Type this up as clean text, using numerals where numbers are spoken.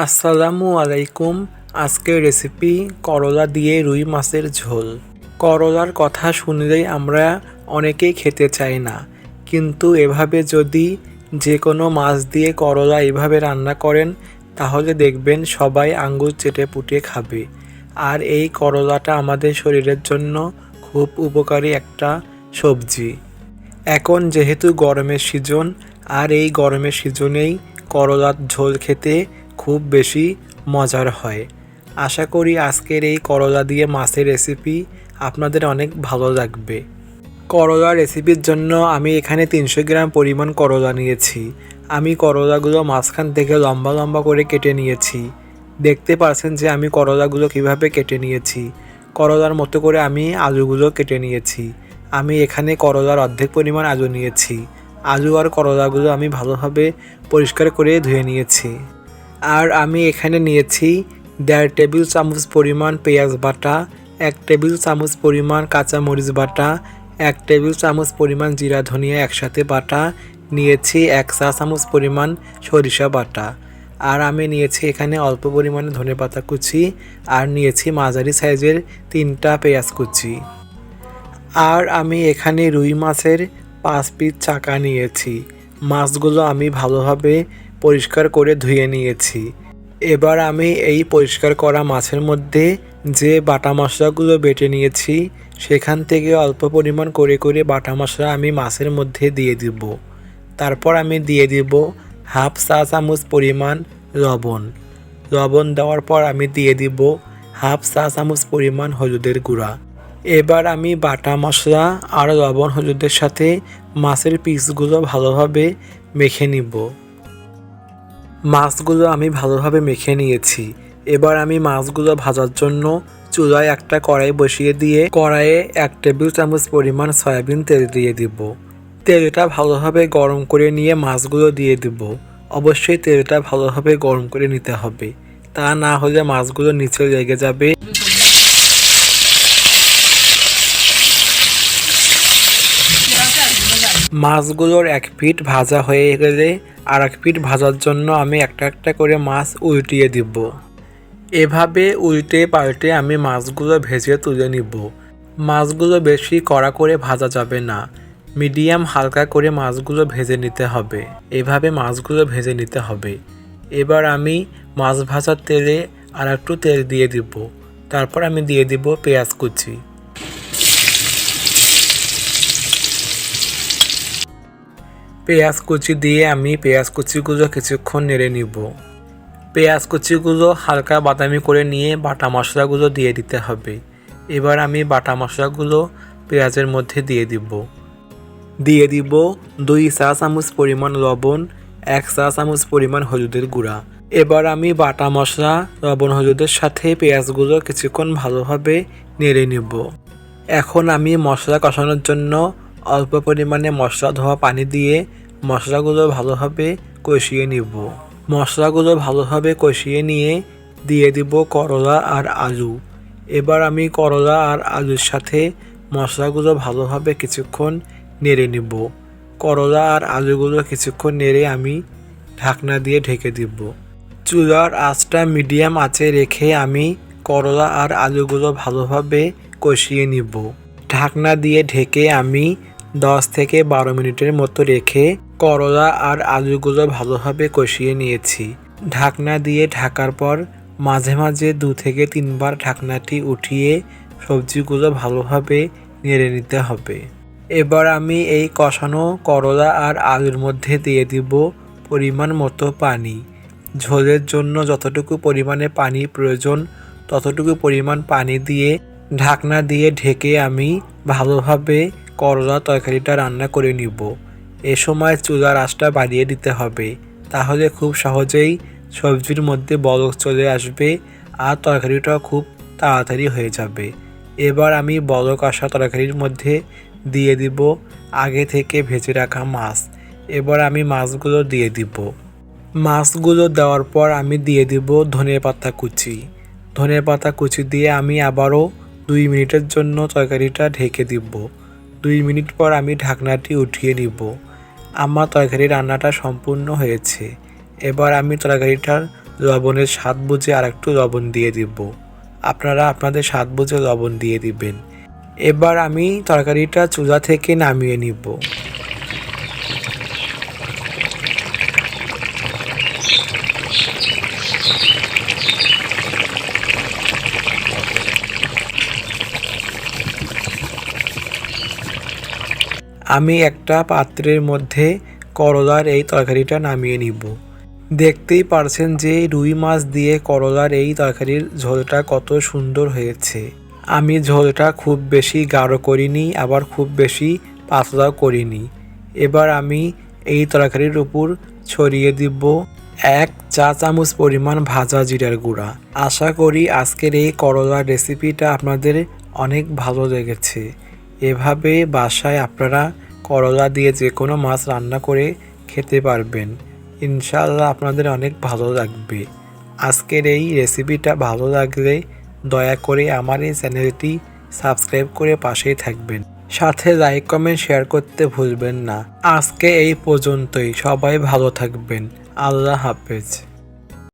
আসসালামু আলাইকুম। আজকের রেসিপি করলা দিয়ে রুই মাছের ঝোল। করলার কথা শুনলেই আমরা অনেকেই খেতে চাই না, কিন্তু এভাবে যদি যে কোনো মাছ দিয়ে করলা এভাবে রান্না করেন তাহলে দেখবেন সবাই আঙ্গুল চেটে পুটে খাবে। আর এই করলাটা আমাদের শরীরের জন্য খুব উপকারী একটা সবজি। এখন যেহেতু গরমের সিজন, আর এই গরমের সিজনেই করলার ঝোল খেতে খুব বেশি মজার হয়। আশা করি আজকের এই করলা দিয়ে মাছের রেসিপি আপনাদের অনেক ভালো লাগবে। করলা রেসিপির জন্য আমি এখানে 300 গ্রাম পরিমাণ করলা নিয়েছি। আমি করলাগুলো মাঝখান থেকে লম্বা লম্বা করে কেটে নিয়েছি। দেখতে পাচ্ছেন যে আমি করলাগুলো কিভাবে কেটে নিয়েছি। করলার মতো করে আমি আলুগুলো কেটে নিয়েছি। আমি এখানে করলার অর্ধেক পরিমাণ আলু নিয়েছি। আলু আর করলাগুলো আমি ভালোভাবে পরিষ্কার করে ধুয়ে নিয়েছি। আর আমি এখানে নিয়েছি 1.5 টেবিল চামচ পরিমাণ পেঁয়াজ বাটা, 1 টেবিল চামচ পরিমাণ কাঁচামরিচ বাটা, 1 টেবিল চামচ পরিমাণ জিরা ধনিয়া একসাথে বাটা, নিয়েছি 1 চা চামচ পরিমাণ সরিষা বাটা। আর আমি নিয়েছি এখানে অল্প পরিমাণে ধনেপাতা কুচি, আর নিয়েছি মাঝারি সাইজের 3টা পেঁয়াজ কুচি। আর আমি এখানে রুই মাছের 5 পিস চাকা নিয়েছি। মাছগুলো আমি ভালোভাবে পরিষ্কার করে ধুয়ে নিয়েছি। এবার আমি এই পরিষ্কার করা মাছের মধ্যে যে বাটা মশলাগুলো বেটে নিয়েছি সেখান থেকে অল্প পরিমাণ করে করে বাটা মশলা আমি মাছের মধ্যে দিয়ে দিব। তারপর আমি দিয়ে দিব 1/2 চা চামচ পরিমাণ লবণ। লবণ দেওয়ার পর আমি দিয়ে দিব 1/2 চা চামচ পরিমাণ হলুদের গুঁড়া। এবার আমি বাটা মশলা আর লবণ হলুদের সাথে মাছের পিসগুলো ভালোভাবে মেখে নিব। মাছগুলো আমি ভালোভাবে মেখে নিয়েছি। এবার আমি মাছগুলো ভাজার জন্য চুলায় একটা কড়াই বসিয়ে দিয়ে কড়াইয়ে 1 টেবিল চামচ পরিমাণ সয়াবিন তেল দিয়ে দিব। তেলটা ভালোভাবে গরম করে নিয়ে মাছগুলো দিয়ে দিব। অবশ্যই তেলটা ভালোভাবে গরম করে নিতে হবে, তা না হলে মাছগুলো নিচে লেগে যাবে। মাছগুলোর 1 পিঠ ভাজা হয়ে গেলে আর 1 পিঠ ভাজার জন্য আমি একটা একটা করে মাছ উল্টিয়ে দিব। এভাবে উল্টে পাল্টে আমি মাছগুলো ভেজে তুলে নিব। মাছগুলো বেশি কড়া করে ভাজা যাবে না, মিডিয়াম হালকা করে মাছগুলো ভেজে নিতে হবে। এভাবে মাছগুলো ভেজে নিতে হবে। এবার আমি মাছ ভাজার তেলে আর একটু তেল দিয়ে দিব। তারপর আমি দিয়ে দিব পেঁয়াজ কুচি। পেঁয়াজ কুচি দিয়ে আমি পেঁয়াজ কুচিগুলো কিছুক্ষণ নেড়ে নিব। পেঁয়াজ কুচিগুলো হালকা বাদামি করে নিয়ে বাটা মশলাগুলো দিয়ে দিতে হবে। এবার আমি বাটা মশলাগুলো পেঁয়াজের মধ্যে দিয়ে দিব 2 চা চামচ পরিমাণ লবণ, 1 চা চামচ পরিমাণ হলুদের গুঁড়া। এবার আমি বাটা মশলা লবণ হলুদের সাথে পেঁয়াজগুলো কিছুক্ষণ ভালোভাবে নেড়ে নিব। এখন আমি মশলা কষানোর জন্য অল্প পরিমাণে মশলা ধোয়া পানি দিয়ে মশলাগুলো ভালোভাবে কষিয়ে নিব। মশলাগুলো ভালোভাবে কষিয়ে নিয়ে দিয়ে দিব করলা আর আলু। এবার আমি করলা আর আলুর সাথে মশলাগুলো ভালোভাবে কিছুক্ষণ নেড়ে নিব। করলা আর আলুগুলো কিছুক্ষণ নেড়ে আমি ঢাকনা দিয়ে ঢেকে দিব। চুলার আঁচটা মিডিয়াম আঁচে রেখে আমি করলা আর আলুগুলো ভালোভাবে কষিয়ে নিব। ঢাকনা দিয়ে ঢেকে আমি 10 থেকে 12 মিনিটের মতো রেখে করলা আর আলুগুলো ভালোভাবে কষিয়ে নিয়েছি। ঢাকনা দিয়ে ঢাকার পর মাঝে মাঝে 2 থেকে 3 বার ঢাকনাটি উঠিয়ে সবজিগুলো ভালোভাবে নেড়ে নিতে হবে। এবার আমি এই কষানো করলা আর আলুর মধ্যে দিয়ে দিব পরিমাণ মতো পানি। ঝোলের জন্য যতটুকু পরিমাণে পানি প্রয়োজন ততটুকু পরিমাণ পানি দিয়ে ঢাকনা দিয়ে ঢেকে আমি ভালোভাবে করলা তরকারিটা রান্না করে নিব। এ সময় চুলার আঁচটা বাড়িয়ে দিতে হবে, তাহলে খুব সহজেই সবজির মধ্যে বলক চলে আসবে আর তরকারিটাও খুব তাড়াতাড়ি হয়ে যাবে। এবার আমি বলক আসা তরকারির মধ্যে দিয়ে দিব আগে থেকে ভেজে রাখা মাছ। এবার আমি মাছগুলো দিয়ে দিব। মাছগুলো দেওয়ার পর আমি দিয়ে দিব ধনেপাতা কুচি। ধনেপাতা কুচি দিয়ে আমি আবারও 2 মিনিটের জন্য তরকারিটা ঢেকে দিব। 2 মিনিট পর আমি ঢাকনাটি উঠিয়ে নিব। আমার তরকারি রান্নাটা সম্পূর্ণ হয়েছে। এবার আমি তরকারিটার লবণের স্বাদ বুঝে আর একটু লবণ দিয়ে দিব। আপনারা আপনাদের স্বাদ বুঝে লবণ দিয়ে দিবেন। এবার আমি তরকারিটা চুলা থেকে নামিয়ে নিব। আমি একটা পাত্রের মধ্যে করলার এই তরকারিটা নামিয়ে নিব। দেখতেই পারছেন যে রুই মাছ দিয়ে করলার এই তরকারির ঝোলটা কত সুন্দর হয়েছে। আমি ঝোলটা খুব বেশি গাঢ় করিনি, আবার খুব বেশি পাতলাও করিনি। এবার আমি এই তরকারির উপর ছড়িয়ে দিব 1 চা চামচ পরিমাণ ভাজা জিরার গুঁড়া। আশা করি আজকের এই করলার রেসিপিটা আপনাদের অনেক ভালো লেগেছে। এভাবে বাসায় আপনারা করলা দিয়ে যে কোনো মাছ রান্না করে খেতে পারবেন। ইনশাআল্লাহ আপনাদের অনেক ভালো লাগবে। আজকের এই রেসিপিটা ভালো লাগলে দয়া করে আমার এই চ্যানেলটি সাবস্ক্রাইব করে পাশেই থাকবেন। সাথে লাইক কমেন্ট শেয়ার করতে ভুলবেন না। আজকে এই পর্যন্তই। সবাই ভালো থাকবেন। আল্লাহ হাফেজ।